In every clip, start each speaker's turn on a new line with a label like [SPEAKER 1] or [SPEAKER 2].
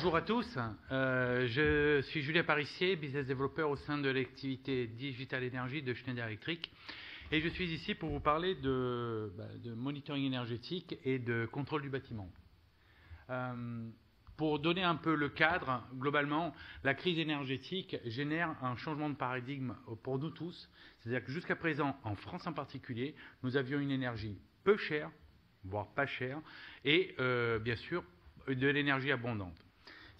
[SPEAKER 1] Bonjour à tous, je suis Julien Parissier, business développeur au sein de l'activité Digital Energy de Schneider Electric et je suis ici pour vous parler de monitoring énergétique et de contrôle du bâtiment. Pour donner un peu le cadre, globalement, la crise énergétique génère un changement de paradigme pour nous tous. C'est-à-dire que jusqu'à présent, en France en particulier, nous avions une énergie peu chère, voire pas chère, et bien sûr de l'énergie abondante.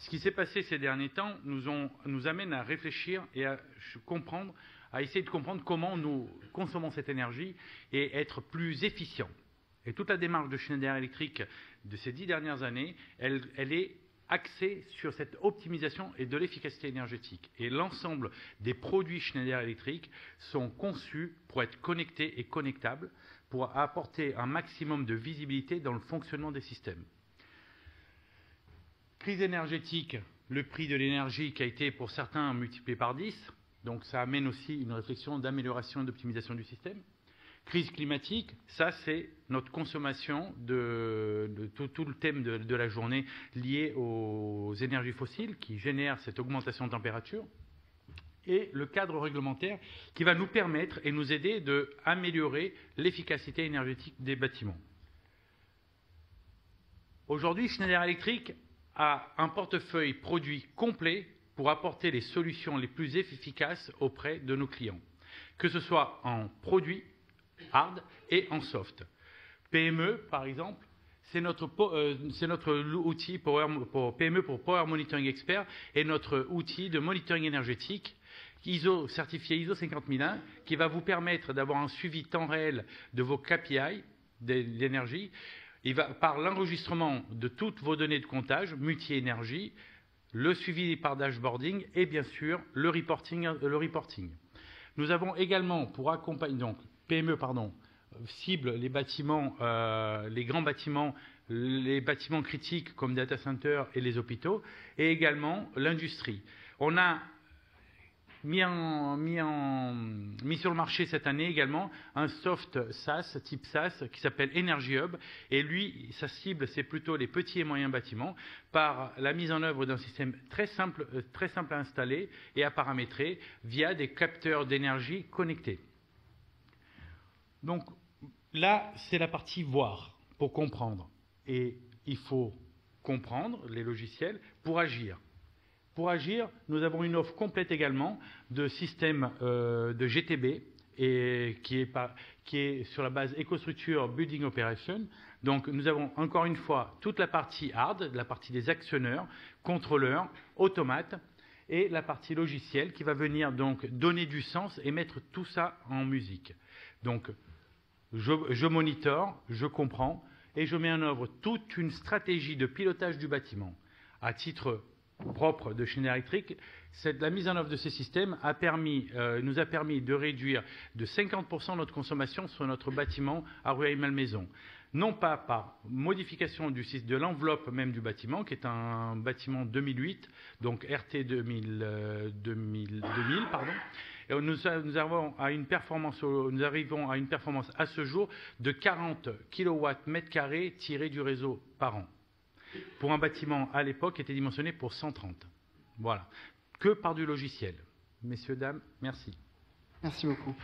[SPEAKER 1] Ce qui s'est passé ces derniers temps nous amène à réfléchir et à essayer de comprendre comment nous consommons cette énergie et être plus efficients. Et toute la démarche de Schneider Electric de ces 10 dernières années, elle est axée sur cette optimisation et de l'efficacité énergétique. Et l'ensemble des produits Schneider Electric sont conçus pour être connectés et connectables, pour apporter un maximum de visibilité dans le fonctionnement des systèmes. Crise énergétique, le prix de l'énergie qui a été pour certains multiplié par 10, donc ça amène aussi une réflexion d'amélioration et d'optimisation du système. Crise climatique, ça c'est notre consommation de tout le thème de la journée lié aux énergies fossiles qui génèrent cette augmentation de température. Et le cadre réglementaire qui va nous permettre et nous aider d'améliorer l'efficacité énergétique des bâtiments. Aujourd'hui, Schneider Electric a un portefeuille produit complet pour apporter les solutions les plus efficaces auprès de nos clients, que ce soit en produits hard et en soft. PME, par exemple, c'est notre outil pour PME pour Power Monitoring Expert et notre outil de monitoring énergétique certifié ISO 50001 qui va vous permettre d'avoir un suivi temps réel de vos KPI d'énergie. Il va, par l'enregistrement de toutes vos données de comptage, multi-énergie, le suivi par dashboarding et bien sûr le reporting. Nous avons également pour accompagner, donc PME, cible les bâtiments, les grands bâtiments, les bâtiments critiques comme data centers et les hôpitaux, et également l'industrie. On a mis sur le marché cette année également un soft SaaS, type SaaS, qui s'appelle Energy Hub. Et lui, sa cible, c'est plutôt les petits et moyens bâtiments, par la mise en œuvre d'un système très simple à installer et à paramétrer via des capteurs d'énergie connectés. Donc là, c'est la partie voir, pour comprendre. Et il faut comprendre les logiciels pour agir. Pour agir, nous avons une offre complète également de système de GTB et qui est sur la base EcoStruxure Building Operation. Donc nous avons encore une fois toute la partie hard, la partie des actionneurs, contrôleurs, automates et la partie logicielle qui va venir donc donner du sens et mettre tout ça en musique. Donc je monitore, je comprends et je mets en œuvre toute une stratégie de pilotage du bâtiment. À titre propre de Schneider Electric, la mise en œuvre de ces systèmes nous a permis de réduire de 50% notre consommation sur notre bâtiment à Rueil-Malmaison. Non pas par modification de l'enveloppe même du bâtiment, qui est un bâtiment 2008, donc RT 2000, et nous arrivons à une performance à ce jour de 40 kWm² tirés du réseau par an. Pour un bâtiment, à l'époque, qui était dimensionné pour 130. Voilà. Que par du logiciel. Messieurs, dames, merci.
[SPEAKER 2] Merci beaucoup.